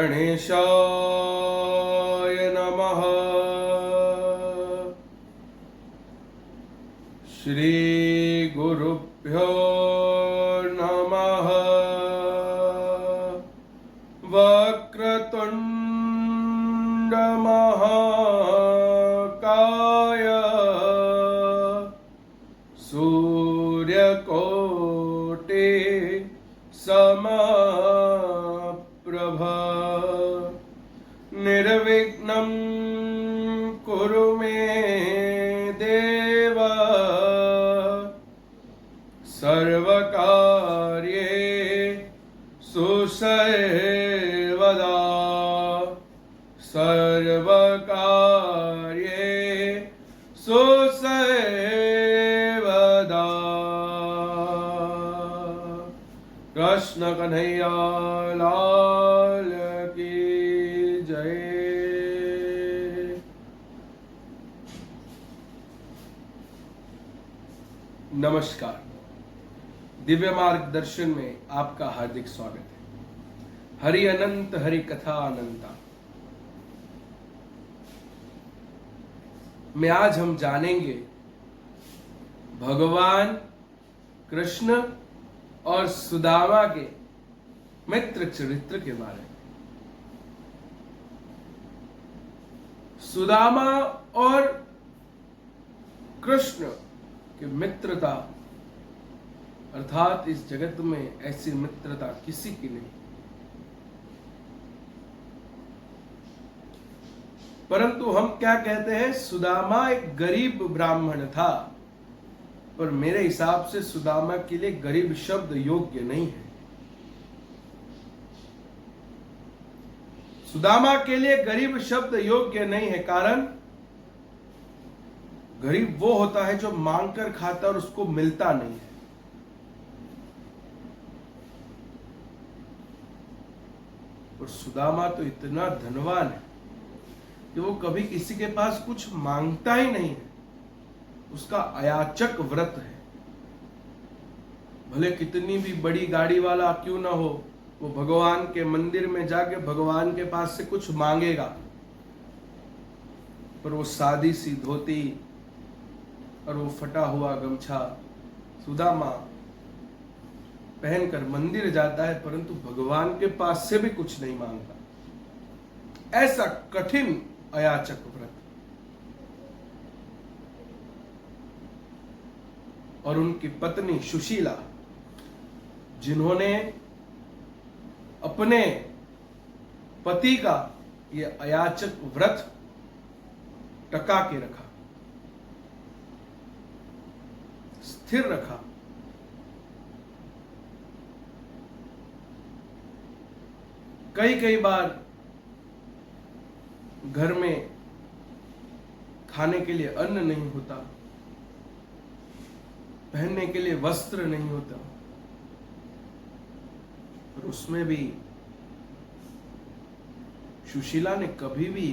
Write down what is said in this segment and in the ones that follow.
गणेशाय नमः। श्री गुरुभ्यो नमः। वक्रतुंड महाकाय सूर्यकोटि समप्रभ निर्विघ्नं कुरु मे देव सर्वकार्येषु सर्वदा सर्वकार्येषु सर्वदा। कृष्ण कन्हैया लाल की जय। नमस्कार। दिव्य मार्गदर्शन में आपका हार्दिक स्वागत है। हरि अनंत हरि कथा अनंता में आज हम जानेंगे भगवान कृष्ण और सुदामा के मित्र चरित्र के बारे में। सुदामा और कृष्ण की मित्रता अर्थात इस जगत में ऐसी मित्रता किसी की नहीं। परंतु हम क्या कहते हैं, सुदामा एक गरीब ब्राह्मण था, पर मेरे हिसाब से सुदामा के लिए गरीब शब्द योग्य नहीं है। सुदामा के लिए गरीब शब्द योग्य नहीं है। कारण गरीब वो होता है जो मांगकर खाता और उसको मिलता नहीं है। और सुदामा तो इतना धनवान है कि वो कभी किसी के पास कुछ मांगता ही नहीं है। उसका अयाचक व्रत है। भले कितनी भी बड़ी गाड़ी वाला क्यों ना हो, वो भगवान के मंदिर में जाके भगवान के पास से कुछ मांगेगा, पर वो सादी सी धोती और वो फटा हुआ गमछा सुदामा पहनकर मंदिर जाता है, परंतु भगवान के पास से भी कुछ नहीं मांगता। ऐसा कठिन अयाचक व्रत। और उनकी पत्नी सुशीला, जिन्होंने अपने पति का ये अयाचक व्रत टका के रखा, स्थिर रखा। कई बार घर में खाने के लिए अन्न नहीं होता, पहनने के लिए वस्त्र नहीं होता, और उसमें भी सुशीला ने कभी भी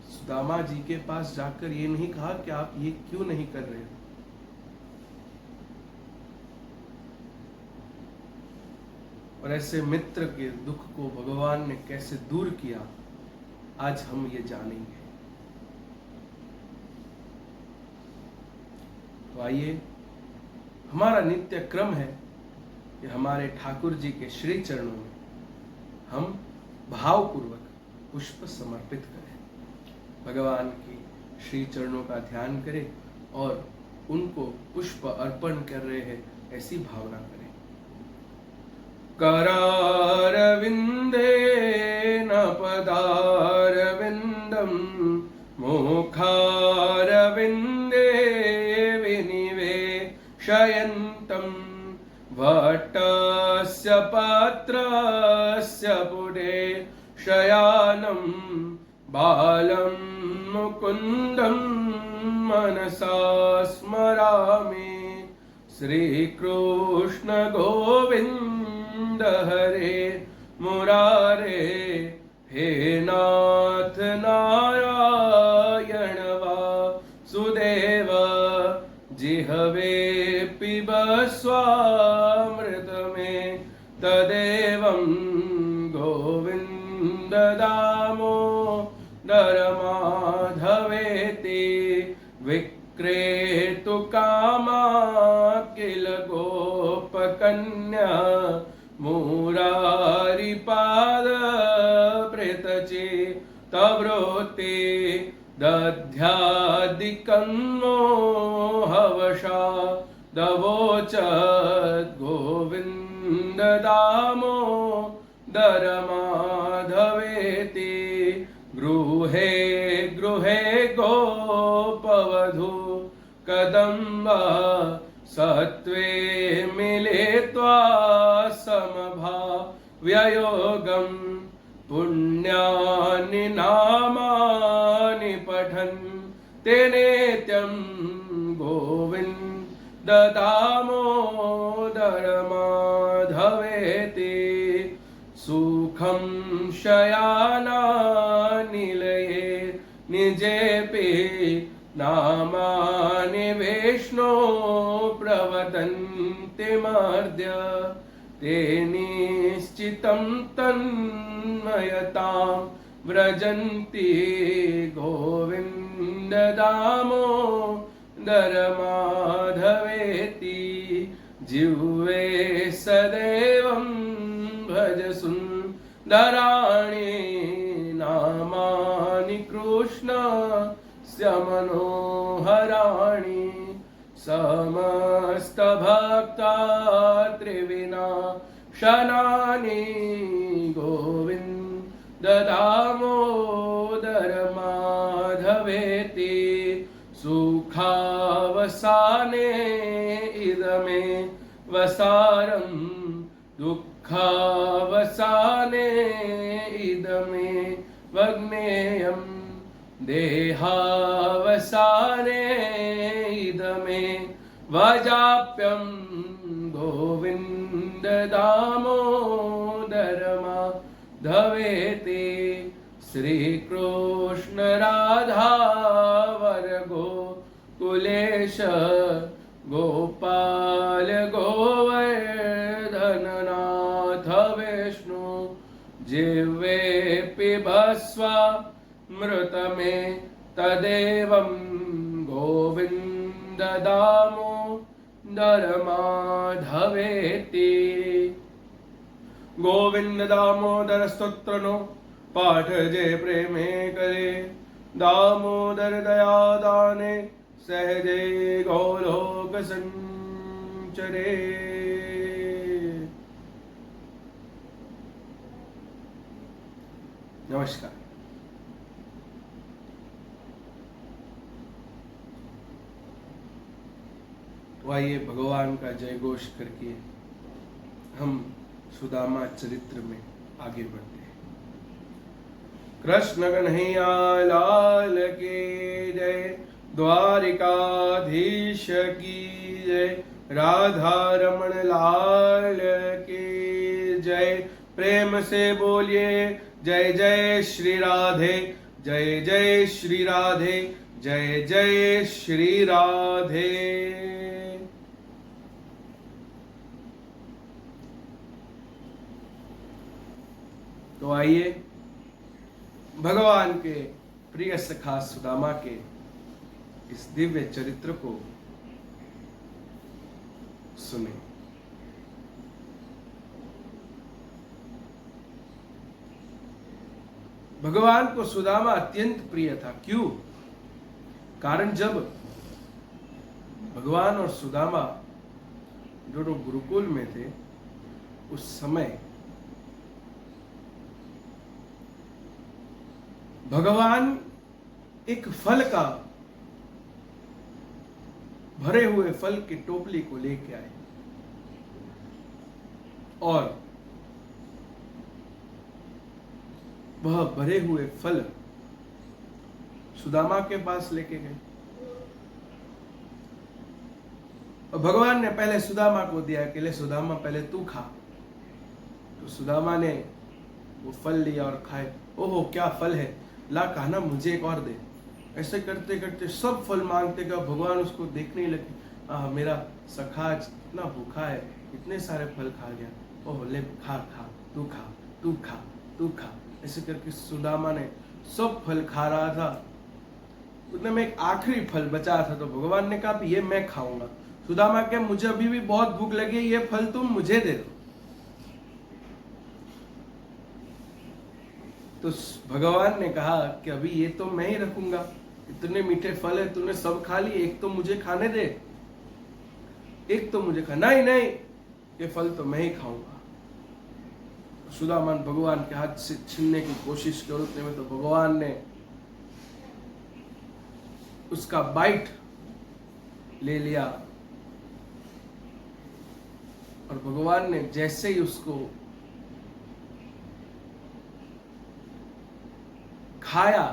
सुदामा जी के पास जाकर ये नहीं कहा कि आप ये क्यों नहीं कर रहे हो। और ऐसे मित्र के दुख को भगवान ने कैसे दूर किया, आज हम ये जानेंगे। तो आइए, हमारा नित्य क्रम है कि हमारे ठाकुर जी के श्री चरणों में हम भावपूर्वक पुष्प समर्पित करें, भगवान की श्री चरणों का ध्यान करें और उनको पुष्प अर्पण कर रहे हैं ऐसी भावना करें। करारविंदेन पदारविंदम मुखारविंदे विनिवेशयन्तं वटस्य पात्रस्य पुटे शयानं बालं मुकुन्दं मनसा स्मरामि। श्रीकृष्ण गोविंद हरे मुरारे, हे नाथ नारायण वासुदेव, जिह्वे पिब स्वामृत में तदेवं दामोदरमाधवेति विक्रेतु कामा किल गोपकन्या मुरारिपाद प्रेतचित्तवृत्ति दध्यादिकन्नो हवशा दवोचद् गोविन्द दामोदरमाधवेति गृहे गृहे गोपवधू कदम्ब सत्त्वे मिलित्वा समभाव्ययोगम् पुण्यानि नामानि पठन् ते नित्यं गोविन्द दामोदरमाधवेति सुखं शयानानिलये निजेऽपि नामानि विष्णो प्रवदन्ति मर्त्य ते निश्चितं तन्मयतां व्रजन्ति गोविन्द दामोदरमाधवेति जिह्वे सदैवं भज सुन्दराणि नामानि कृष्णस्य मनोहराणि समस्तभक्ता त्रिविनाशनानि गोविन्द दामोदरमाधवेति सुखावसाने इदमे वसारं दुःखावसाने इदमे वग्नेयम् देहावसाने इदमे वजाप्यं गोविन्द दामोदरमाधवेति श्रीकृष्ण राधा वरगो कुलेश गोपाल गोवर्धननाथ विष्णु जिह्वे पिबस्वा मृतमे तदेवं गोविन्द दामोदरमाधवेति गोविन्द दामोदर स्तोत्र नो पाठ जे प्रेमे करे दामोदर दया दाने सहजे गोलोक संचरे। नमस्कार। तो आइए भगवान का जय घोष करके हम सुदामा चरित्र में आगे बढ़ते हैं। कृष्ण कन्हैया लाल की जय, द्वारिकाधीश की जय, राधा रमण लाल की जय। प्रेम से बोलिए जय जय श्री राधे, जय जय श्री राधे, जय जय श्री राधे। तो आइए भगवान के प्रिय सखा सुदामा के इस दिव्य चरित्र को सुने। भगवान को सुदामा अत्यंत प्रिय था। क्यों? कारण जब भगवान और सुदामा दोनों गुरुकुल में थे उस समय भगवान एक फल का, भरे हुए फल की टोपली को लेके आए और वह भरे हुए फल सुदामा के पास लेके गए। और भगवान ने पहले सुदामा को दिया कि ले सुदामा पहले तू खा। तो सुदामा ने वो फल लिया और खाए। ओहो क्या फल है, ला कहना मुझे एक और दे। ऐसे करते करते सब फल मांगते गए। भगवान उसको देखने लगे, मेरा सखा इतना भूखा है, इतने सारे फल खा गया। ओह ले खा खा, तू खा, तू खा, तू खा। ऐसे करके सुदामा ने सब फल खा रहा था, उतने में एक आखिरी फल बचा था, तो भगवान ने कहा ये मैं खाऊंगा। सुदामा के मुझे अभी भी बहुत भूख लगी है, ये फल तुम मुझे दे दो। तो भगवान ने कहा कि अभी ये तो मैं ही रखूंगा, इतने मीठे फल है, तूने सब खा लिए, एक तो मुझे खाने दे, एक तो मुझे खा। नहीं नहीं, ये फल तो मैं ही खाऊंगा। सुदामा भगवान के हाथ से छीनने की कोशिश की, उतने में तो भगवान ने उसका बाइट ले लिया, और भगवान ने जैसे ही उसको खाया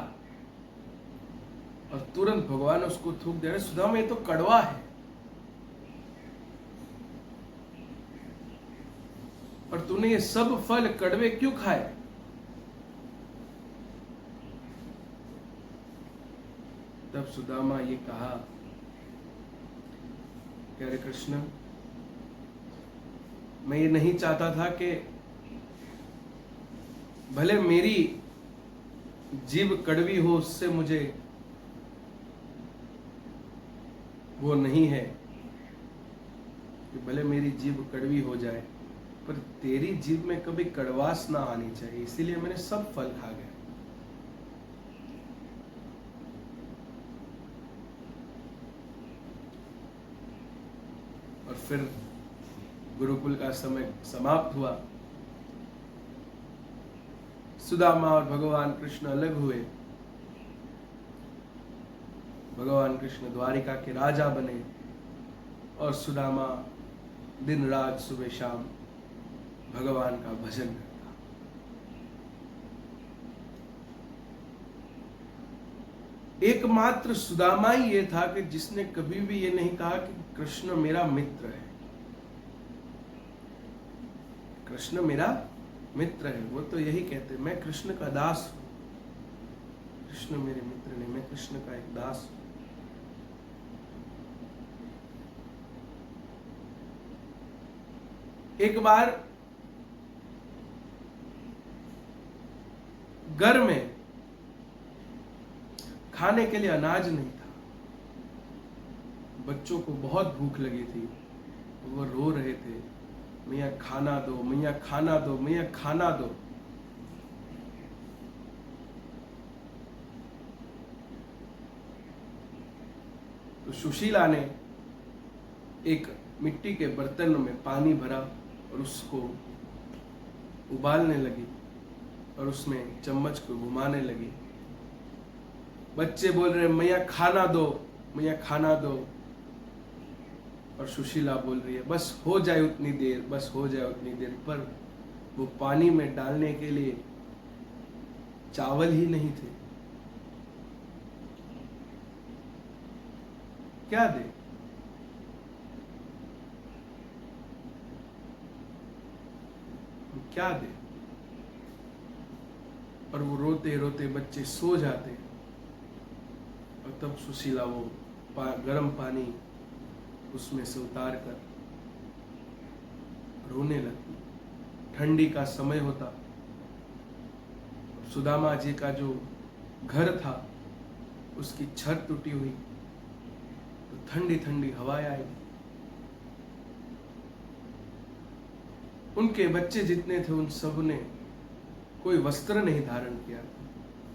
और तुरंत भगवान उसको थूक दे रहे, सुदामा ये तो कड़वा है, और तूने ये सब फल कड़वे क्यों खाए? तब सुदामा ये कहा, अरे कृष्ण, मैं ये नहीं चाहता था कि भले मेरी जीभ कड़वी हो, उससे मुझे वो नहीं है कि भले मेरी जीभ कड़वी हो जाए, पर तेरी जीभ में कभी कड़वास ना आनी चाहिए, इसीलिए मैंने सब फल खा गया। और फिर गुरुकुल का समय समाप्त हुआ, सुदामा और भगवान कृष्ण अलग हुए। भगवान कृष्ण द्वारिका के राजा बने, और सुदामा दिन रात सुबह शाम भगवान का भजन करता। एकमात्र सुदामा ही ये था कि जिसने कभी भी ये नहीं कहा कि कृष्ण मेरा मित्र है, कृष्ण मेरा मित्र है। वो तो यही कहते, मैं कृष्ण का दास हूं, कृष्ण मेरे मित्र नहीं, मैं कृष्ण का एक दास हूं। एक बार घर में खाने के लिए अनाज नहीं था, बच्चों को बहुत भूख लगी थी, वो रो रहे थे, मैया खाना दो, मैया खाना दो, मैया खाना दो। तो सुशीला ने एक मिट्टी के बर्तन में पानी भरा और उसको उबालने लगी, और उसमें चम्मच को घुमाने लगी। बच्चे बोल रहे मैया खाना दो, मैया खाना दो, और सुशीला बोल रही है बस हो जाए उतनी देर, बस हो जाए उतनी देर। पर वो पानी में डालने के लिए चावल ही नहीं थे, क्या दे? क्या दे? और वो रोते रोते बच्चे सो जाते, और तब सुशीला वो गर्म पानी उसमें से उतार कर रोने लगती। ठंडी का समय होता, सुदामा जी का जो घर था उसकी छत टूटी हुई, तो ठंडी ठंडी हवाएं आई। उनके बच्चे जितने थे उन सब ने कोई वस्त्र नहीं धारण किया,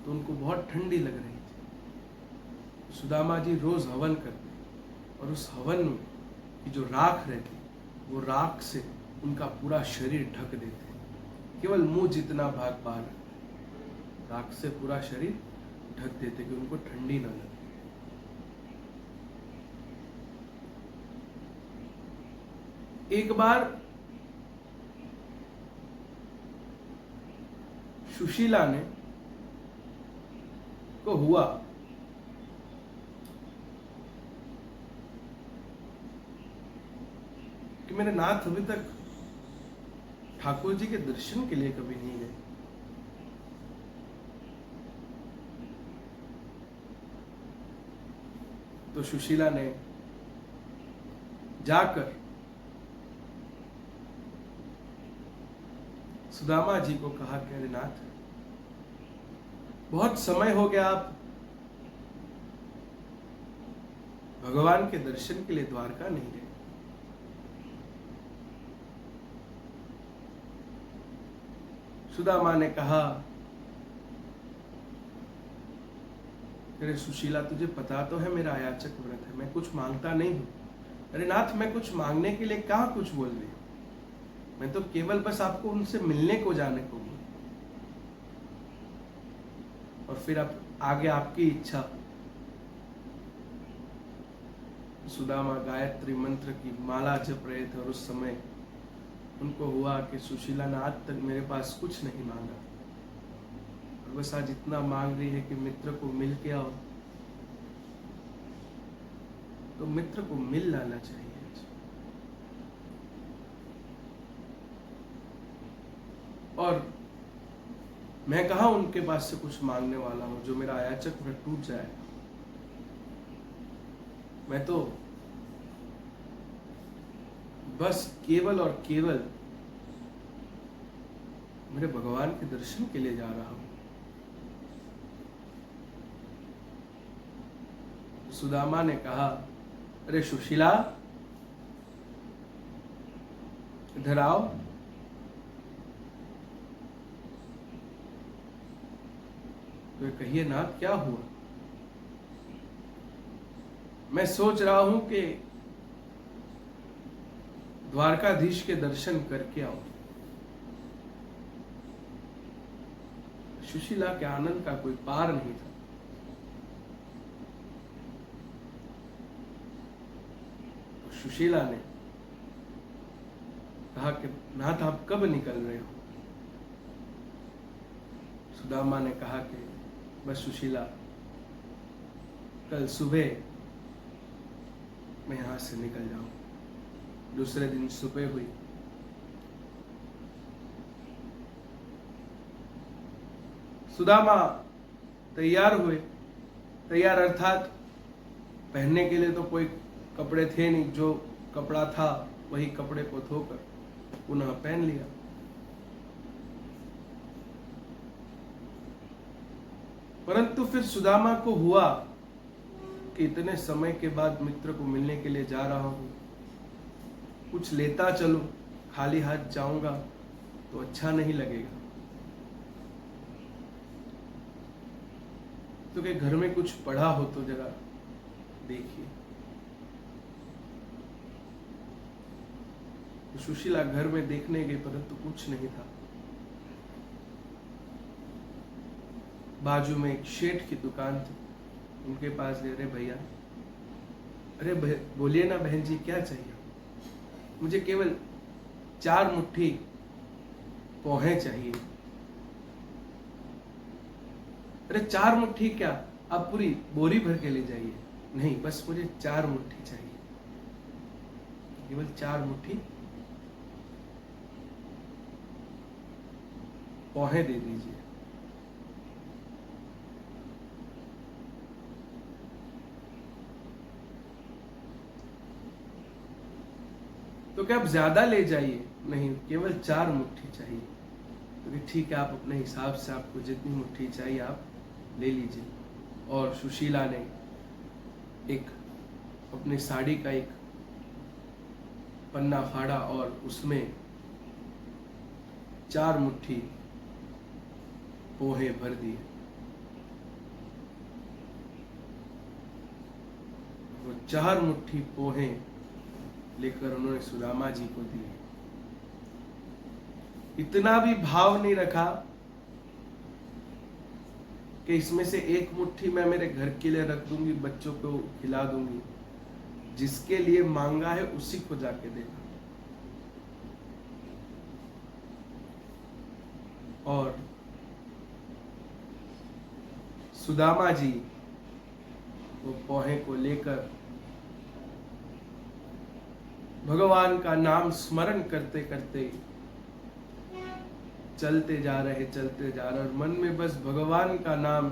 तो उनको बहुत ठंडी लग रही थी। सुदामा जी रोज हवन करते, और उस हवन की जो राख रहती, वो राख से उनका पूरा शरीर ढक देते, केवल मुंह जितना भाग बाहर, राख से पूरा शरीर ढक देते कि उनको ठंडी न लगे। एक बार सुशीला ने को हुआ कि मेरे नाथ अभी तक ठाकुर जी के दर्शन के लिए कभी नहीं गए। तो सुशीला ने जाकर सुदामा जी को कहा कि अरे नाथ, बहुत समय हो गया आप भगवान के दर्शन के लिए द्वारका नहीं गए। सुदामा ने कहा, अरे सुशीला, तुझे पता तो है मेरा याचक व्रत है, मैं कुछ मांगता नहीं हूं। अरे नाथ, मैं कुछ मांगने के लिए कहाँ कुछ बोल रही हूं, मैं तो केवल बस आपको उनसे मिलने को जाने को हूं, और फिर अब आगे आपकी इच्छा। सुदामा गायत्री मंत्र की माला जप रहे थे और उस समय उनको हुआ कि सुशीला ने आज तक मेरे पास कुछ नहीं मांगा, और बस आज इतना मांग रही है कि मित्र को मिल के आओ, तो मित्र को मिल लाना चाहिए। और मैं कहा उनके पास से कुछ मांगने वाला हूं, जो मेरा याचक व्रत टूट जाएगा। मैं तो बस केवल और केवल मेरे भगवान के दर्शन के लिए जा रहा हूं। सुदामा ने कहा, अरे सुशीला, इधर आओ। तो कहिए नाथ, क्या हुआ? मैं सोच रहा हूं कि द्वारकाधीश के दर्शन करके आओ। सुशीला के आनंद का कोई पार नहीं था। तो सुशीला ने कहा कि नाथ, आप कब निकल रहे हो? सुदामा ने कहा कि बस सुशीला, कल सुबह मैं यहां से निकल जाऊं। दूसरे दिन सुबह हुई। सुदामा तैयार हुए। तैयार अर्थात पहनने के लिए तो कोई कपड़े थे नहीं, जो कपड़ा था वही कपड़े को धोकर पुनः पहन लिया। परंतु फिर सुदामा को हुआ कि इतने समय के बाद मित्र को मिलने के लिए जा रहा हूं, कुछ लेता चलूं, खाली हाथ जाऊंगा तो अच्छा नहीं लगेगा। तो कि घर में कुछ पड़ा हो तो जरा देखिए। तो सुशीला घर में देखने गई, परंतु कुछ नहीं था। बाजू में एक शेठ की दुकान थी, उनके पास गए। अरे भैया, अरे बोलिए ना बहन जी, क्या चाहिए? मुझे केवल 4 मुट्ठी पोहे चाहिए। अरे 4 मुट्ठी क्या, आप पूरी बोरी भर के ले जाइए। नहीं, बस मुझे 4 मुट्ठी चाहिए, केवल 4 मुट्ठी पोहे दे दीजिए। तो क्या आप ज्यादा ले जाइए? नहीं, केवल 4 मुट्ठी चाहिए। तो ठीक है, आप अपने हिसाब से आपको जितनी मुट्ठी चाहिए आप ले लीजिए। और सुशीला ने एक अपनी साड़ी का एक पन्ना फाड़ा और उसमें 4 मुट्ठी पोहे भर दिए। वो 4 मुट्ठी पोहे लेकर उन्होंने सुदामा जी को दिए। इतना भी भाव नहीं रखा कि इसमें से 1 मुट्ठी मैं मेरे घर के लिए रख दूंगी, बच्चों को खिला दूंगी। जिसके लिए मांगा है उसी को जाके देना। और सुदामा जी वो पोहे को लेकर भगवान का नाम स्मरण करते करते चलते जा रहे और मन में बस भगवान का नाम,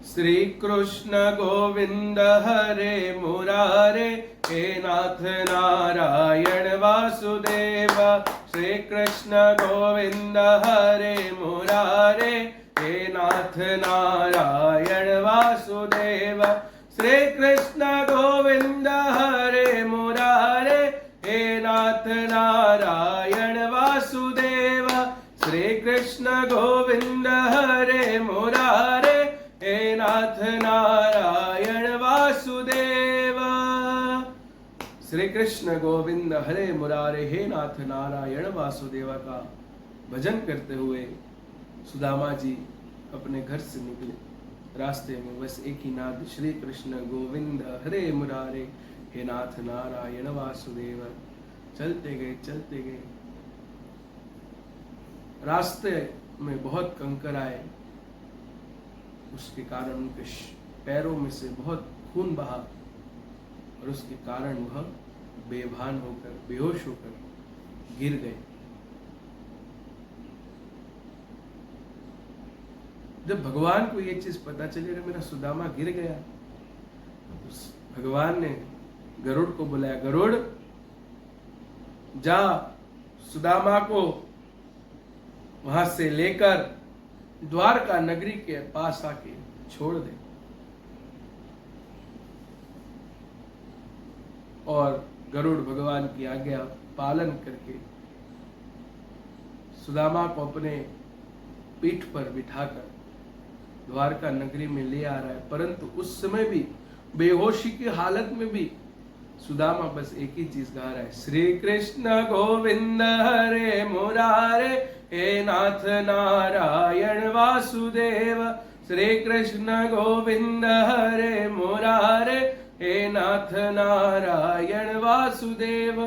श्री कृष्ण गोविंद हरे मुरारे, हे नाथ नारायण वासुदेव। श्री कृष्ण गोविंद हरे मुरारे, हे नाथ नारायण वासुदेव, श्री कृष्ण गोविंद हरे मुरारे, हे नाथ नारायण वासुदेव, श्री कृष्ण गोविंद हरे मुरारे, हे नाथ नारायण वासुदेव। श्री कृष्ण गोविंद हरे मुरारे, हे नाथ नारायण वासुदेव का भजन करते हुए सुदामा जी अपने घर से निकले। रास्ते में बस एक ही नाद, श्री कृष्ण गोविंद हरे मुरारे, हे नाथ नारायण वासुदेव। चलते गए। रास्ते में बहुत कंकर आए, उसके कारण उनके पैरों में से बहुत खून बहा और उसके कारण वह बेभान होकर, बेहोश होकर गिर गए। जब भगवान को ये चीज पता चली, अरे मेरा सुदामा गिर गया, तो भगवान ने गरुड़ को बुलाया, गरुड़ जा सुदामा को वहां से लेकर द्वारका नगरी के पास आके छोड़ दे। और गरुड़ भगवान की आज्ञा पालन करके सुदामा को अपने पीठ पर बिठाकर द्वारका नगरी में ले आ रहा है। परंतु उस समय भी बेहोशी की हालत में भी सुदामा बस एक ही चीज गा रहा है, श्री कृष्ण गोविंद हरे मुरारे, हे नाथ नारायण वासुदेव, श्री कृष्ण गोविंद हरे मुरारे, हे नाथ नारायण वासुदेव।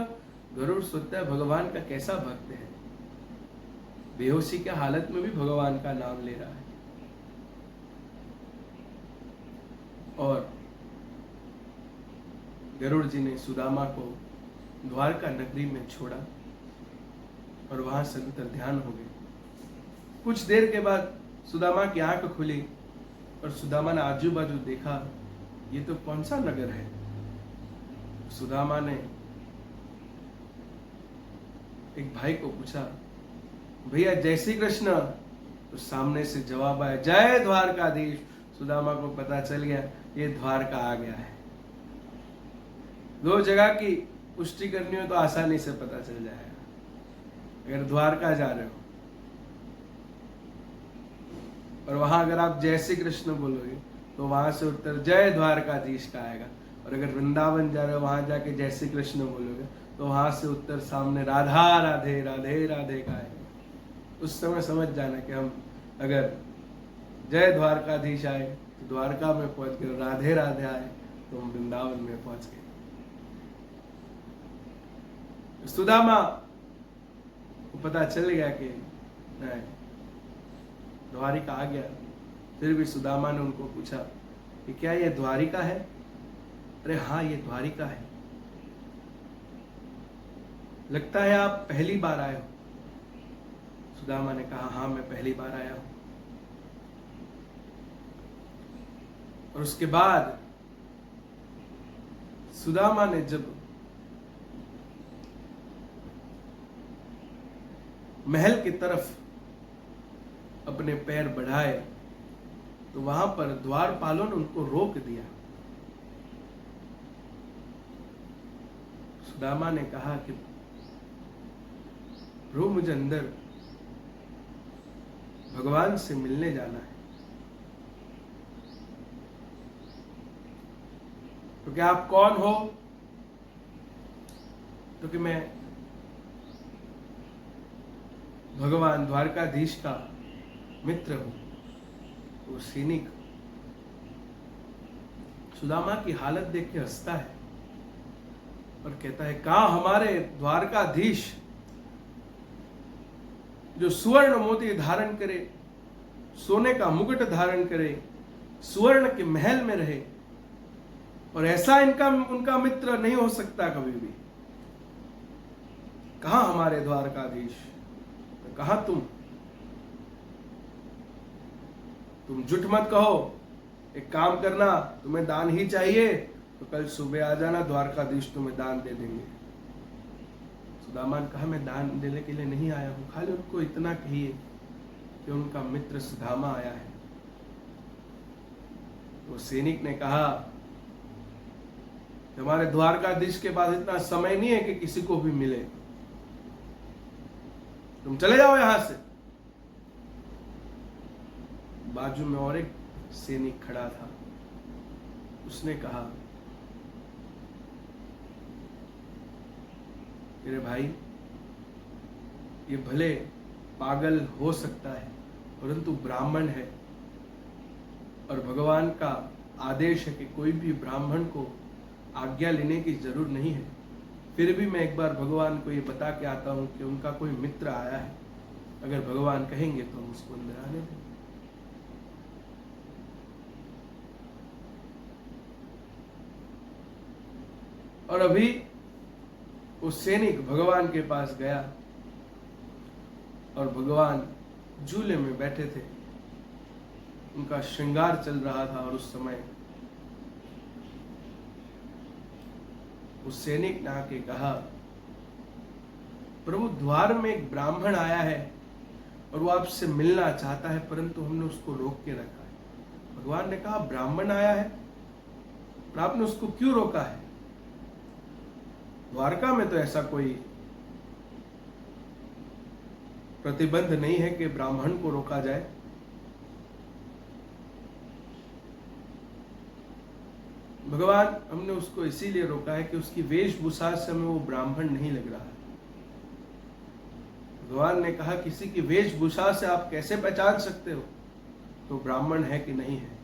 गरुड़ सोचता है भगवान का कैसा भक्त है, बेहोशी की हालत में भी भगवान का नाम ले रहा है। और गरुड़ जी ने सुदामा को द्वारका नगरी में छोड़ा और वहां से अंतर ध्यान हो गए। कुछ देर के बाद सुदामा की आंख खुली और सुदामा ने आजू बाजू देखा, ये तो कौन सा नगर है। सुदामा ने एक भाई को पूछा, भैया जय श्री कृष्ण। तो सामने से जवाब आया, जय द्वारकाधीश। सुदामा को पता चल गया ये द्वारका आ गया है। दो जगह की पुष्टि करनी हो तो आसानी से पता चल जाएगा। अगर द्वारका जा रहे हो और वहां अगर आप जय श्री कृष्ण बोलोगे तो वहां से उत्तर जय द्वारकाधीश का आएगा। और अगर वृंदावन जा रहे हो वहां जाके जय श्री कृष्ण बोलोगे तो वहां से उत्तर सामने राधा राधे राधे राधे का आएगा। उस समय समझ जाना कि हम अगर जय द्वारकाधीश आए तो द्वारका में पहुंच गए, राधे राधे आए तो हम वृंदावन में पहुंच गए। सुदामा को पता चल गया कि नहीं, द्वारिका आ गया। फिर भी सुदामा ने उनको पूछा कि क्या ये द्वारिका है। अरे हाँ ये द्वारिका है। लगता है आप पहली बार आए हो। सुदामा ने कहा हाँ मैं पहली बार आया हूं। और उसके बाद सुदामा ने जब महल की तरफ अपने पैर बढ़ाए तो वहां पर द्वारपालों ने उनको रोक दिया। सुदामा ने कहा कि प्रभु मुझे अंदर भगवान से मिलने जाना है। तो क्या आप कौन हो? तो कि मैं भगवान द्वारकाधीश का मित्र हूं। वो सैनिक सुदामा की हालत देख के हंसता है और कहता है कहां हमारे द्वारकाधीश जो सुवर्ण मोती धारण करे, सोने का मुकुट धारण करे, सुवर्ण के महल में रहे, और ऐसा उनका मित्र नहीं हो सकता कभी भी। कहां हमारे द्वारकाधीश? तो कहा तुम झूठ मत कहो। एक काम करना, तुम्हें दान ही चाहिए तो कल सुबह आ जाना, द्वारकाधीश तुम्हें दान दे देंगे। सुदामा ने कहा मैं दान देने के लिए नहीं आया हूं, खाली उनको इतना कहिए कि उनका मित्र सुदामा आया है वो सैनिक ने कहा कि हमारे द्वारकाधीश के पास इतना समय नहीं है कि किसी को भी मिले, तुम चले जाओ यहां से। बाजू में और एक सैनिक खड़ा था, उसने कहा, मेरे भाई, ये भले पागल हो सकता है परंतु ब्राह्मण है और भगवान का आदेश है कि कोई भी ब्राह्मण को आज्ञा लेने की जरूरत नहीं है। फिर भी मैं एक बार भगवान को ये बता के आता हूं कि उनका कोई मित्र आया है, अगर भगवान कहेंगे तो हम उसको अंदर आने दें। और अभी वो सैनिक भगवान के पास गया और भगवान झूले में बैठे थे, उनका श्रृंगार चल रहा था। और उस समय उस सैनिक ने आके कहा, प्रभु, द्वार में एक ब्राह्मण आया है और वो आपसे मिलना चाहता है, परंतु हमने उसको रोक के रखा है। भगवान ने कहा, ब्राह्मण आया है और आपने उसको क्यों रोका है? द्वारका में तो ऐसा कोई प्रतिबंध नहीं है कि ब्राह्मण को रोका जाए। भगवान, हमने उसको इसीलिए रोका है कि उसकी वेशभूषा से हमें वो ब्राह्मण नहीं लग रहा है। भगवान ने कहा, किसी की वेशभूषा से आप कैसे पहचान सकते हो तो ब्राह्मण है कि नहीं है?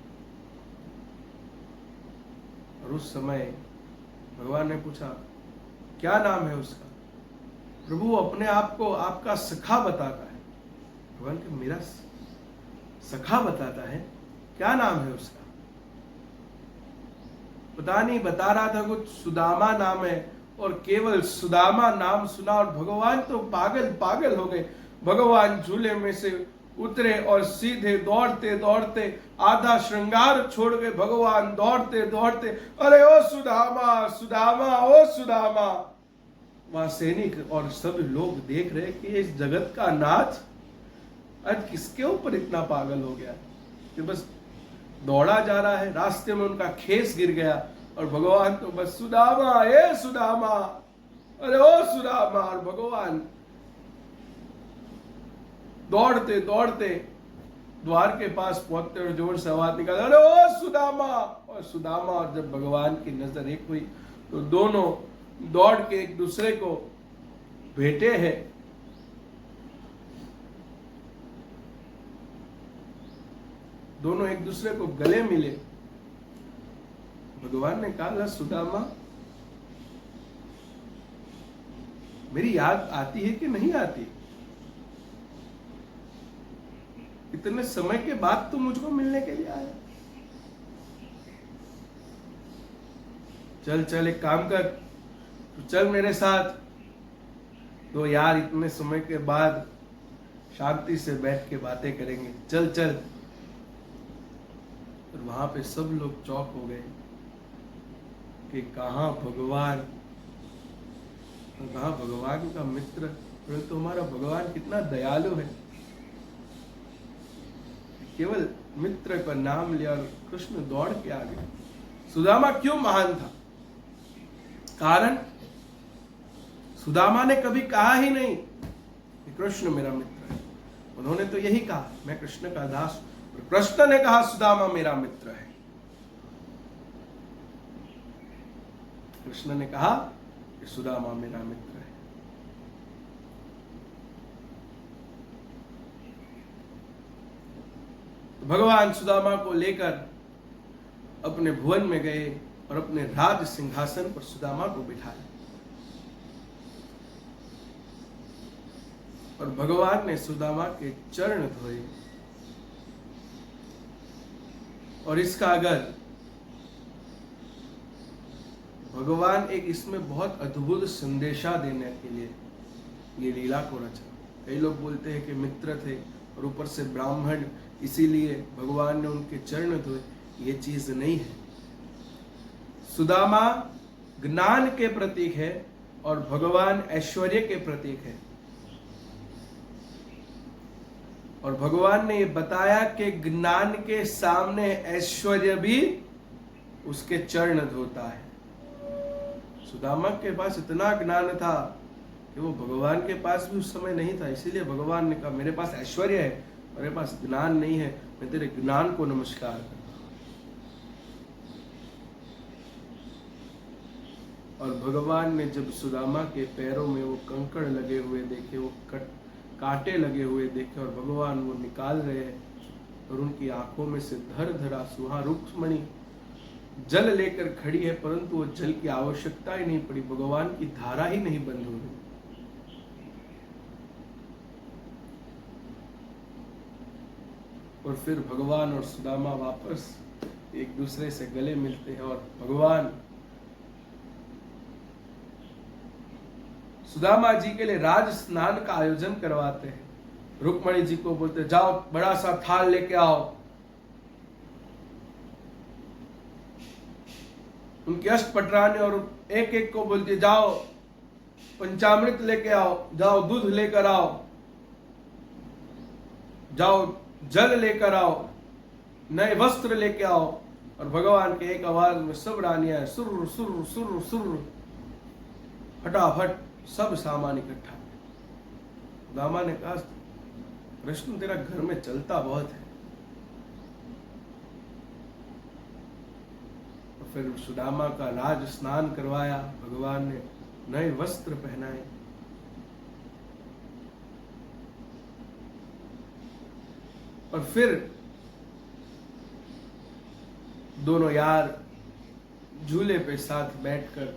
और उस समय भगवान ने पूछा, क्या नाम है उसका? प्रभु, वो अपने आप को आपका सखा बताता है। भगवान के, मेरा सखा बताता है? क्या नाम है उसका? पता नहीं, बता रहा था कुछ सुदामा नाम है। और केवल सुदामा नाम सुना और भगवान तो पागल हो गए। भगवान झूले में से उतरे और सीधे दौड़ते दौड़ते आधा श्रृंगार छोड़ के भगवान दौड़ते दौड़ते, अरे ओ सुदामा, सुदामा, ओ सुदामा। वहां सैनिक और सब लोग देख रहे कि इस जगत का नाथ आज किसके ऊपर इतना पागल हो गया कि बस दौड़ा जा रहा है। रास्ते में उनका खेस गिर गया और भगवान तो बस सुदामा, ए सुदामा, अरे ओ सुदामा। और भगवान दौड़ते दौड़ते द्वार के पास पहुंचते और जोर से आवाज निकाला, अरे ओ सुदामा। और सुदामा और जब भगवान की नजर एक हुई तो दोनों दौड़ के एक दूसरे को भेंटे हैं। दोनों एक दूसरे को गले मिले। भगवान ने कहा, सुदामा, मेरी याद आती है कि नहीं आती? इतने समय के बाद तू मुझको मिलने के लिए आया। चल चल, एक काम कर, तू चल मेरे साथ। तो यार, इतने समय के बाद शांति से बैठ के बातें करेंगे, चल चल। और वहां पे सब लोग चौंक हो गए कि कहाँ भगवान और कहाँ भगवान का मित्र। परंतु हमारा भगवान कितना दयालु है, केवल मित्र का नाम लिया और कृष्ण दौड़ के आ गए। सुदामा क्यों महान था? कारण, सुदामा ने कभी कहा ही नहीं कि कृष्ण मेरा मित्र है। उन्होंने तो यही कहा, मैं कृष्ण का दास। और कृष्ण ने कहा, सुदामा मेरा मित्र है। कृष्ण ने कहा कि सुदामा मेरा मित्र है। तो भगवान सुदामा को लेकर अपने भुवन में गए और अपने राज सिंहासन पर सुदामा को बिठाया। और भगवान ने सुदामा के चरण धोए। और इसका अगर भगवान एक इसमें बहुत अद्भुत संदेशा देने के लिए ये लीला को रचा। कई लोग बोलते हैं कि मित्र थे और ऊपर से ब्राह्मण, इसीलिए भगवान ने उनके चरण धोए। ये चीज नहीं है। सुदामा ज्ञान के प्रतीक है और भगवान ऐश्वर्य के प्रतीक है। और भगवान ने ये बताया कि ज्ञान के सामने ऐश्वर्य भी उसके चरण धोता है। सुदामा के पास इतना ज्ञान था कि वो भगवान के पास भी उस समय नहीं था, इसीलिए भगवान ने कहा मेरे पास ऐश्वर्य है, मेरे पास ज्ञान नहीं है, मैं तेरे ज्ञान को नमस्कार करता हूं। और भगवान ने जब सुदामा के पैरों में वो कंकड़ लगे हुए देखे, वो कांटे लगे हुए देखे, और भगवान वो निकाल रहे हैं, और उनकी आंखों में से धर धर आंसू। वहां रुक्मणी जल लेकर खड़ी है, परंतु वो जल की आवश्यकता ही नहीं पड़ी, भगवान की धारा ही नहीं बंद हो रही। और फिर भगवान और सुदामा वापस एक दूसरे से गले मिलते हैं, और भगवान सुदामा जी के लिए राज स्नान का आयोजन करवाते हैं। रुक्मणी जी को बोलते जाओ बड़ा सा थाल लेके आओ, उनकी अष्टपटरानी और एक एक को बोलते जाओ पंचामृत लेके आओ, जाओ दूध लेकर आओ, जाओ जल लेकर आओ, नए वस्त्र लेके आओ। और भगवान के एक आवाज में सब रानियां सुर सुर सुर सुर फटाफट सब सामान इकट्ठा। दामा ने कहा कृष्ण तेरा घर में चलता बहुत है। तो फिर सुदामा का राज स्नान करवाया, भगवान ने नए वस्त्र पहनाए। और फिर दोनों यार झूले पे साथ बैठकर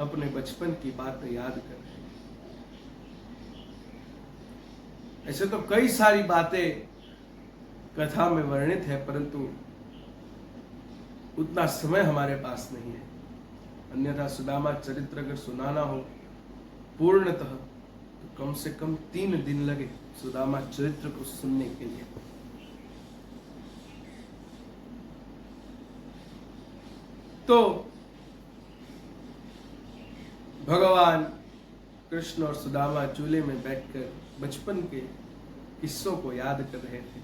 अपने बचपन की बातें याद कर रहे हैं। ऐसे तो कई सारी बातें कथा में वर्णित है, परंतु उतना समय हमारे पास नहीं है। अन्यथा सुदामा चरित्र अगर सुनाना हो पूर्णतः तो कम से कम 3 दिन लगे सुदामा चरित्र को सुनने के लिए। तो भगवान कृष्ण और सुदामा चूल्हे में बैठकर बचपन के किस्सों को याद कर रहे थे।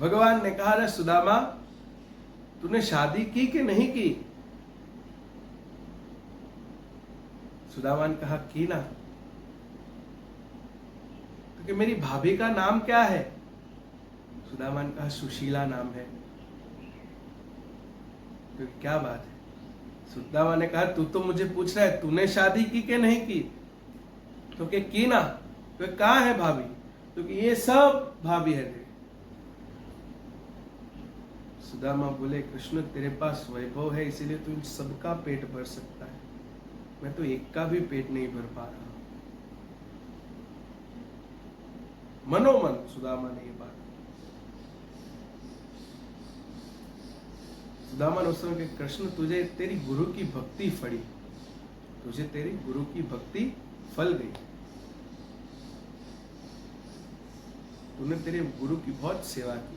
भगवान ने कहा रे सुदामा तूने शादी की कि नहीं की? सुदामा ने कहा की ना। तो कि मेरी भाभी का नाम क्या है? सुदामा ने कहा सुशीला नाम है। तो क्या बात है? सुदामा ने कहा तू तो मुझे पूछ रहा है तूने शादी की कि नहीं की? तो कि की ना। तो कहाँ है भाभी? तो कि ये सब भाभी है तेरे। सुदामा बोले कृष्ण तेरे पास वैभव है इसीलिए तू इन सबका पेट भर सकता है, मैं तो एक का भी पेट नहीं भर पा रहा। मनोमन सुदामा ने ये बात। सुदामा ने उस समय कहा कृष्ण तुझे तेरी गुरु की भक्ति फली, तुझे तेरी गुरु की भक्ति फल गई, तूने तेरे गुरु की बहुत सेवा की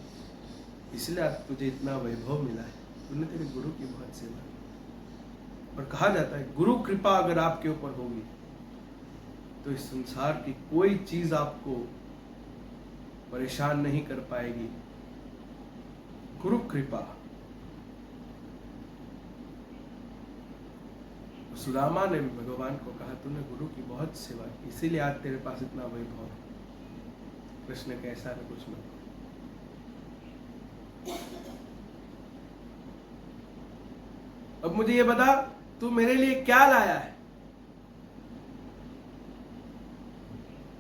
इसलिए आज तुझे इतना वैभव मिला है। तूने तेरे गुरु की बहुत सेवा की। और कहा जाता है गुरु कृपा अगर आपके ऊपर होगी तो इस संसार की कोई चीज आपको परेशान नहीं कर पाएगी। गुरु कृपा। सुदामा ने भगवान को कहा तूने गुरु की बहुत सेवा की इसीलिए आज तेरे पास इतना वैभव है। कृष्ण कैसा है कुछ मत। अब मुझे ये बता तू मेरे लिए क्या लाया है?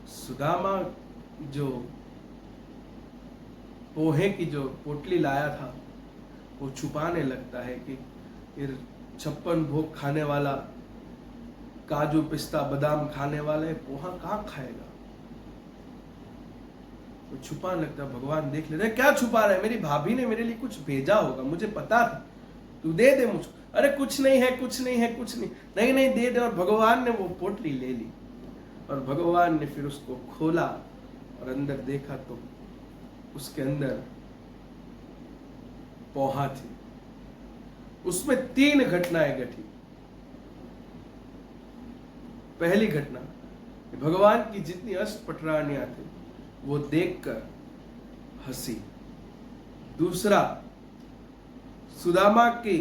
सुदामा जो पोहे की जो पोटली लाया था वो छुपाने लगता है कि फिर 56 भोग खाने वाला, काजू पिस्ता बादाम खाने वाला है, पोहा कहाँ खाएगा? वो छुपाने लगता है। भगवान देख लेते क्या छुपा रहा है? मेरी भाभी ने मेरे लिए कुछ भेजा होगा, मुझे पता था, तू दे दे मुझको। अरे कुछ नहीं है कुछ नहीं है कुछ नहीं, नहीं नहीं दे दे। और भगवान ने वो पोटली ले ली और भगवान ने फिर उसको खोला और अंदर देखा तो उसके अंदर पोहा थी। उसमें 3 घटनाएं घटी। पहली घटना भगवान की जितनी अष्टपटरानियां थी वो देखकर हंसी। दूसरा, सुदामा की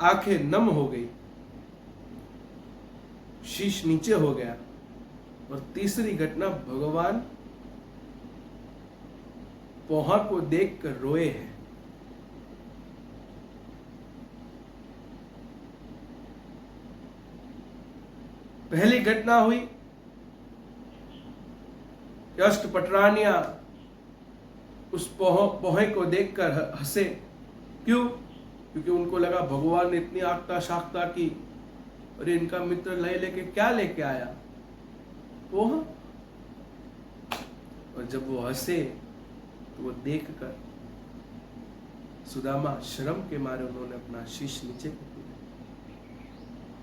आंखें नम हो गई, शीश नीचे हो गया। और तीसरी घटना, भगवान पोहा को देखकर रोए हैं। पहली घटना हुई कि अष्टपटरानियां उस पोहे को देखकर हंसे। क्यों? क्योंकि उनको लगा भगवान ने इतनी आगता शाखता की, और इनका मित्र लेके क्या लेके आया? पोहा। और जब वो हंसे तो वो देखकर सुदामा शर्म के मारे उन्होंने अपना शीश नीचे कर दिया।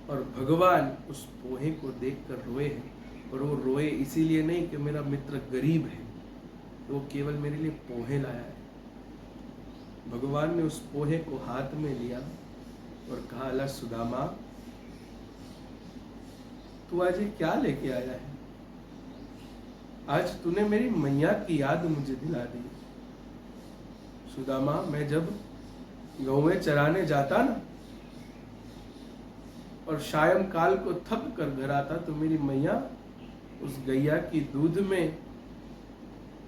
और भगवान उस पोहे को देखकर रोए हैं। और वो रोए इसीलिए नहीं कि मेरा मित्र गरीब है, वो केवल मेरे लिए पोहे लाया है। भगवान ने उस पोहे को हाथ में लिया और कहा, अला सुदामा, तू आज ये क्या लेके आया है? आज तूने मेरी मैया की याद मुझे दिला दी। सुदामा, मैं जब गौएं चराने जाता ना और सायं काल को थक कर घर आता तो मेरी मैया उस गैया की दूध में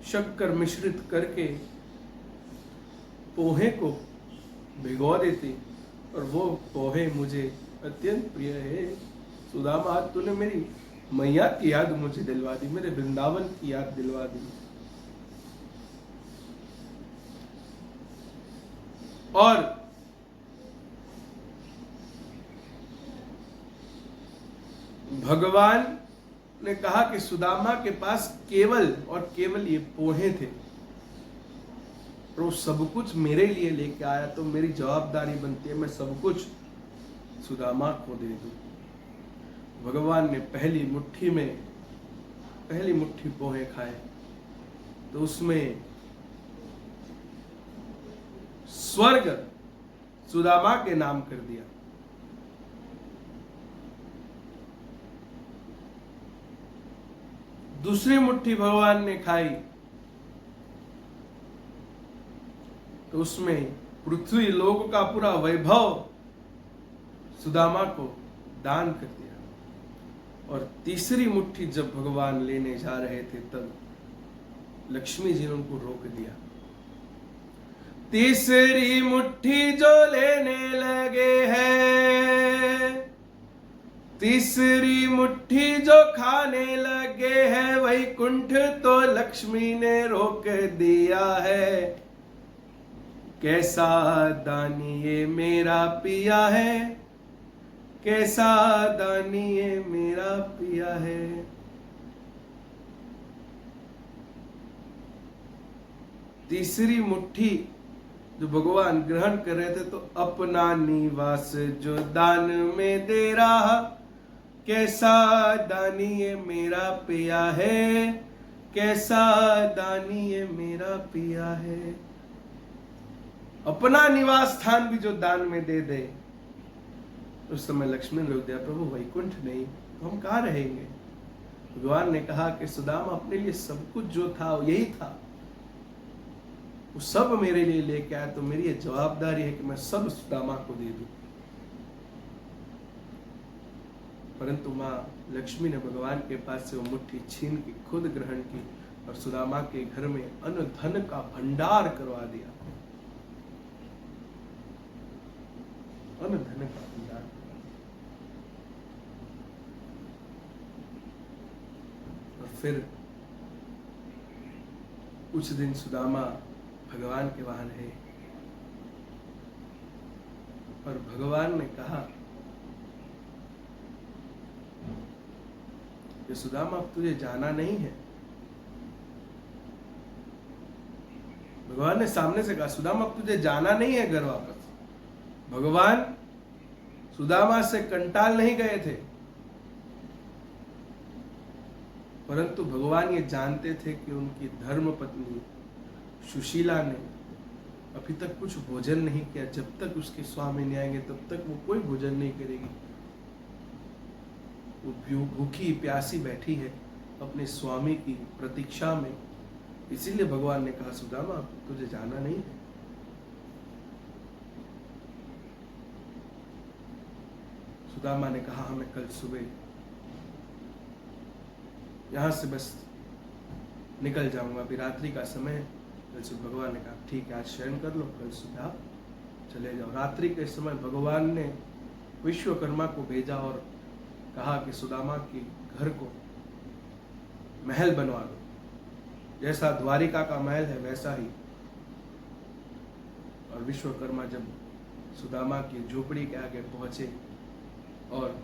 शक्कर मिश्रित करके पोहे को भिगो देती, और वो पोहे मुझे अत्यंत प्रिय है। सुदामा, आज तूने मेरी मैया की याद मुझे दिलवा दी, मेरे वृंदावन की याद दिलवा दी। और भगवान ने कहा कि सुदामा के पास केवल और केवल ये पोहे थे, और वो सब कुछ मेरे लिए लेके आया, तो मेरी जवाबदारी बनती है मैं सब कुछ सुदामा को दे दूं। भगवान ने पहली मुट्ठी पोहे खाए तो उसमें स्वर्ग सुदामा के नाम कर दिया। दूसरी मुट्ठी भगवान ने खाई तो उसमें पृथ्वी लोक का पूरा वैभव सुदामा को दान कर दिया। और तीसरी मुट्ठी जब भगवान लेने जा रहे थे तब लक्ष्मी जी ने उनको रोक दिया। तीसरी मुट्ठी जो लेने लगे हैं, तीसरी मुट्ठी जो खाने लगे हैं, वैकुंठ तो लक्ष्मी ने रोक दिया है। कैसा दानी ये मेरा पिया है, कैसा दानी ये मेरा पिया है। तीसरी मुट्ठी जो भगवान ग्रहण कर रहे थे तो अपना निवास जो दान में दे रहा, कैसा दानी ये मेरा पिया है, कैसा दानी ये मेरा पिया है। अपना निवास स्थान भी जो दान में दे दे। उस समय लक्ष्मण ने रोक दिया, प्रभु वैकुंठ नहीं तो हम कहाँ रहेंगे? भगवान ने कहा कि सुदामा अपने लिए सब कुछ जो था वो यही था, वो सब मेरे लिए लेके आया, तो मेरी ये जवाबदारी है कि मैं सब सुदामा को दे दूं। परंतु माँ लक्ष्मी ने भगवान के पास से वो मुट्ठी छीन के खुद ग्रहण की और सुदामा के घर में अन्न धन का भंडार करवा दिया। अन्न धन का भंडार। और फिर कुछ दिन सुदामा भगवान के वहां रहे और भगवान ने कहा कि सुदामा अब तुझे जाना नहीं है। भगवान ने सामने से कहा, सुदामा अब तुझे जाना नहीं है घर वापस। भगवान सुदामा से कंटाल नहीं गए थे, परंतु भगवान ये जानते थे कि उनकी धर्म पत्नी सुशीला ने अभी तक कुछ भोजन नहीं किया। जब तक उसके स्वामी नहीं आएंगे तब तक वो कोई भोजन नहीं करेगी। वो भूखी प्यासी बैठी है अपने स्वामी की प्रतीक्षा में। इसीलिए भगवान ने कहा सुदामा तुझे जाना नहीं है। सुदामा ने कहा मैं कल सुबह यहां से बस निकल जाऊंगा, अभी रात्रि का समय है। कल सुबह भगवान ने कहा ठीक है आज शयन कर लो, कल सुबह आप चले जाओ। रात्रि के समय भगवान ने विश्वकर्मा को भेजा और कहा कि सुदामा के घर को महल बनवा दो, जैसा द्वारिका का महल है वैसा ही। और विश्वकर्मा जब सुदामा की झोपड़ी के आगे पहुंचे और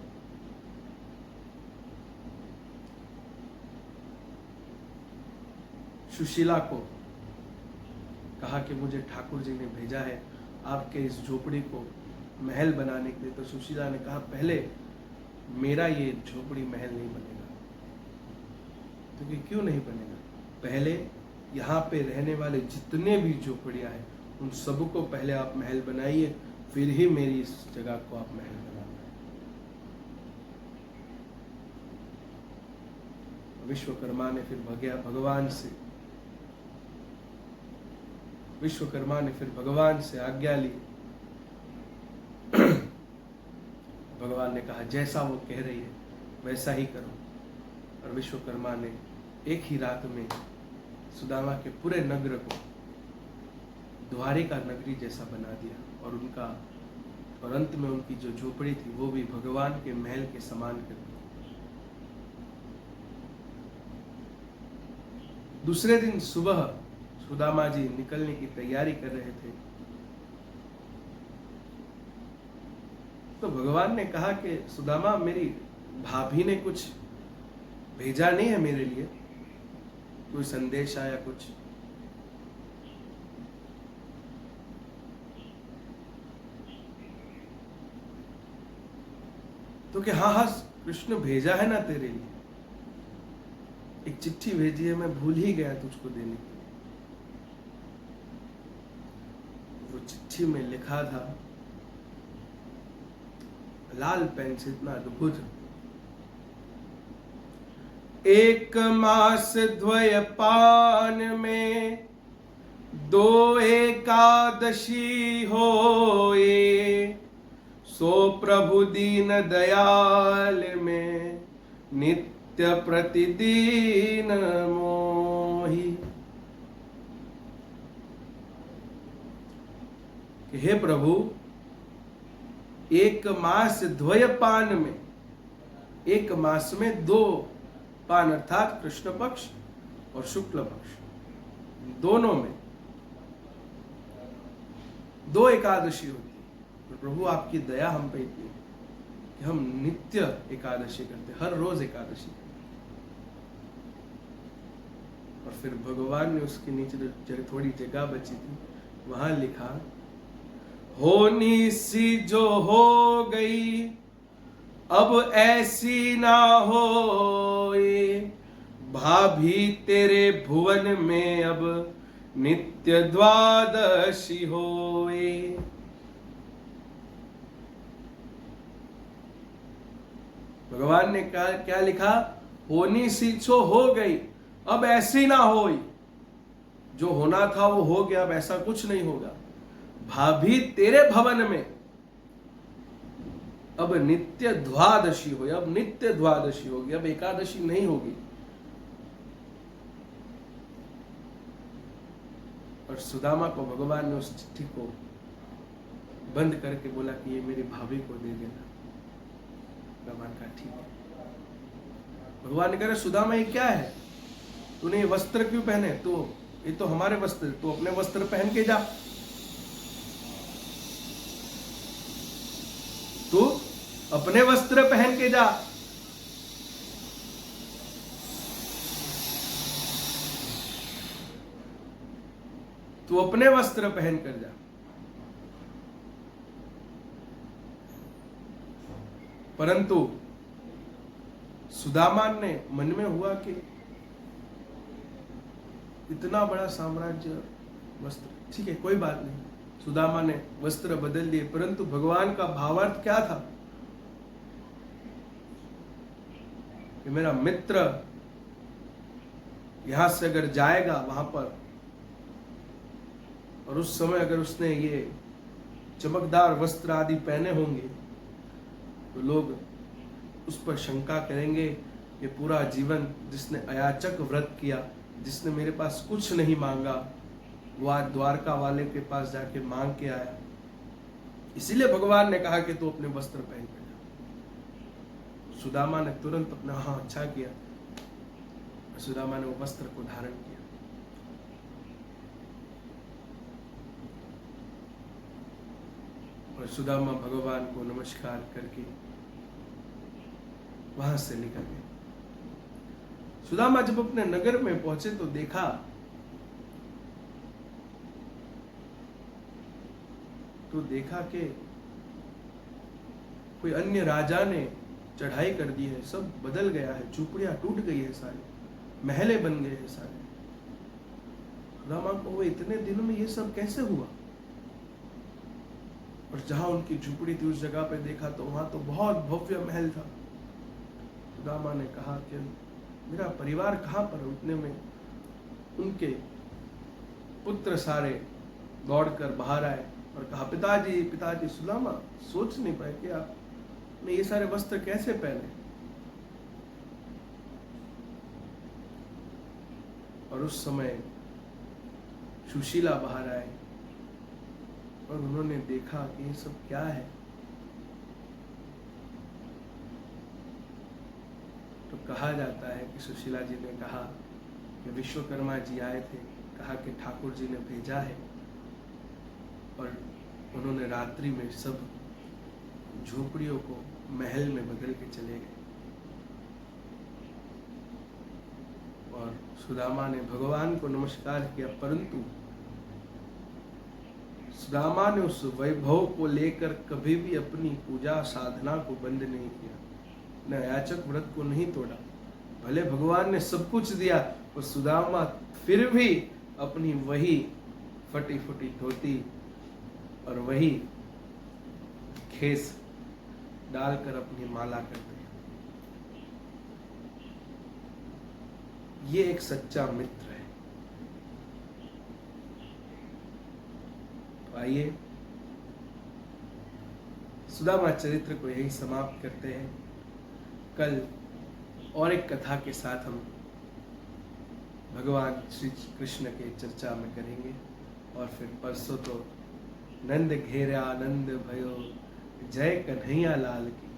सुशीला को कहा कि मुझे ठाकुर जी ने भेजा है आपके इस झोपड़ी को महल बनाने के लिए, तो सुशीला ने कहा पहले मेरा ये झोपड़ी महल नहीं बनेगा। क्योंकि क्यों नहीं बनेगा? पहले यहाँ पे रहने वाले जितने भी झोपड़ियां हैं उन सबको पहले आप महल बनाइए, फिर ही मेरी इस जगह को आप महल बनाना। विश्वकर्मा ने फिर भगवान से आज्ञा ली। भगवान ने कहा जैसा वो कह रही है वैसा ही करो। और विश्वकर्मा ने एक ही रात में सुदामा के पूरे नगर को द्वारिका नगरी जैसा बना दिया और अंत में उनकी जो झोपड़ी थी वो भी भगवान के महल के समान कर दी। दूसरे दिन सुबह सुदामा जी निकलने की तैयारी कर रहे थे तो भगवान ने कहा कि सुदामा मेरी भाभी ने कुछ भेजा नहीं है मेरे लिए, कोई संदेश आया कुछ? तो कि हाँ कृष्ण भेजा है ना तेरे लिए, एक चिट्ठी भेजी है, मैं भूल ही गया तुझको देने के लिए। वो चिट्ठी में लिखा था लाल पेन से इतना अद्भुत, एक मास द्वयपान में 2 एकादशी होए, सो प्रभु दीन दयाल में नित्य प्रतिदिन मोहि। हे प्रभु, एक मास द्वयपान में, एक मास में 2 पान अर्थात कृष्ण पक्ष और शुक्ल पक्ष, दोनों में 2 एकादशी होती है। तो प्रभु आपकी दया हम पे इतनी कि हम नित्य एकादशी करते, हर रोज एकादशी करते। और फिर भगवान ने उसके नीचे थोड़ी जगह बची थी, वहां लिखा होनी सी जो हो गई अब ऐसी ना होए, भाभी तेरे भुवन में अब नित्य द्वादशी होए। भगवान ने क्या लिखा? होनी सी जो हो गई अब ऐसी ना होई। जो होना था वो हो गया, अब ऐसा कुछ नहीं होगा। भाभी तेरे भवन में अब नित्य द्वादशी हो, अब नित्य द्वादशी होगी, अब एकादशी नहीं होगी। और सुदामा को भगवान ने उस चिट्ठी को बंद करके बोला कि ये मेरी भाभी को दे देना। भगवान का ठीक है। भगवान ने कहा सुदामा ये क्या है, तूने ये वस्त्र क्यों पहने? तो ये तो हमारे वस्त्र, तू अपने वस्त्र पहन के जा। तू अपने वस्त्र पहन के जा। तू अपने वस्त्र पहन कर जा। परंतु सुदामा ने मन में हुआ कि इतना बड़ा साम्राज्य, वस्त्र, ठीक है कोई बात नहीं। सुदामा ने वस्त्र बदल दिए, परंतु भगवान का भावार्थ क्या था? कि मेरा मित्र यहां से अगर जाएगा वहां पर और उस समय अगर उसने ये चमकदार वस्त्र आदि पहने होंगे तो लोग उस पर शंका करेंगे कि पूरा जीवन जिसने अयाचक व्रत किया, जिसने मेरे पास कुछ नहीं मांगा, वो आज द्वारका वाले के पास जाके मांग के आया। इसीलिए भगवान ने कहा कि तू अपने वस्त्र पहन के जा। सुदामा ने तुरंत अपना हाँ अच्छा किया। सुदामा ने वो वस्त्र को धारण किया और सुदामा भगवान को नमस्कार करके वहां से निकल गए। सुदामा जब अपने नगर में पहुंचे तो देखा कि कोई अन्य राजा ने चढ़ाई कर दी है, सब बदल गया है, झोपड़ियां टूट गई है, सारी महले बन गए हैं सारे। सुदामा को इतने दिन में ये सब कैसे हुआ? और जहां उनकी झोपड़ी थी उस जगह पे देखा तो वहां तो बहुत भव्य महल था। सुदामा ने कहा कि मेरा परिवार कहाँ पर है? उतने में उनके पुत्र सारे दौड़कर बाहर आए और कहा, पिताजी पिताजी। सुदामा सोच नहीं पाए कि आपने ये सारे वस्त्र कैसे पहने। और उस समय सुशीला बाहर आए और उन्होंने देखा कि ये सब क्या है। तो कहा जाता है कि सुशीला जी ने कहा कि विश्वकर्मा जी आए थे, कहा कि ठाकुर जी ने भेजा है और उन्होंने रात्रि में सब झोपड़ियों को महल में बदल के चले गए। और सुदामा ने भगवान को नमस्कार किया, परंतु सुदामा ने उस वैभव को लेकर कभी भी अपनी पूजा साधना को बंद नहीं किया, न याचक व्रत को नहीं तोड़ा। भले भगवान ने सब कुछ दिया और सुदामा फिर भी अपनी वही फटी फटी धोती और वही खेस डालकर अपनी माला करते हैं। ये एक सच्चा मित्र है। तो आइए सुदामा चरित्र को यही समाप्त करते हैं। कल और एक कथा के साथ हम भगवान श्री कृष्ण के चर्चा में करेंगे और फिर परसों तो नंद घेरा आनंद भयो, जय कन्हैया लाल की।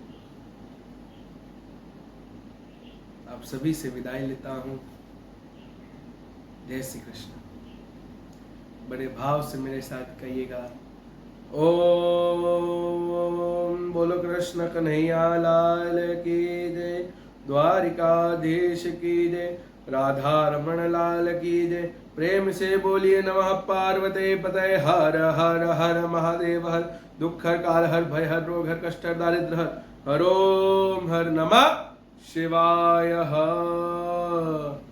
आप सभी से विदाई लेता हूं। जय श्री कृष्ण। बड़े भाव से मेरे साथ कहिएगा, ओम बोलो कृष्ण कन्हैया लाल की जय, द्वारिकाधीश की जय, राधा रमण लाल की जय। प्रेम से बोलिए नमः पार्वते पतये हर हर हर महादेव हर, दुख हर काल हर भय हर रोग हर कष्ट हर दारिद्र हर, हर ओम हर नमः शिवाय हर।